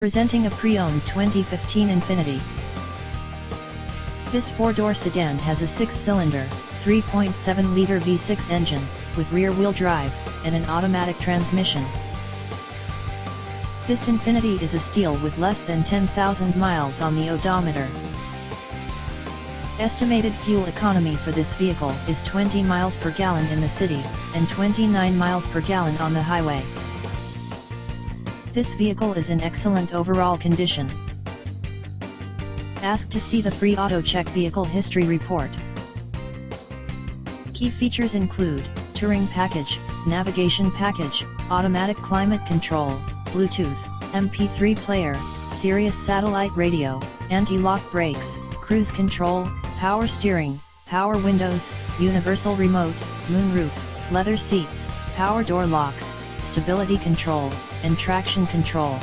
Presenting a pre-owned 2015 Infiniti. This four-door sedan has a six-cylinder, 3.7-liter V6 engine, with rear-wheel drive, and an automatic transmission. This Infiniti is a steal with less than 10,000 miles on the odometer. Estimated fuel economy for this vehicle is 20 miles per gallon in the city, and 29 miles per gallon on the highway. This vehicle is in excellent overall condition. Ask to see the free auto check vehicle history report. Key features include touring package, navigation package, automatic climate control, Bluetooth, MP3 player, Sirius satellite radio, anti-lock brakes, cruise control, power steering, power windows, universal remote, moonroof, leather seats, power door locks, stability control, and traction control.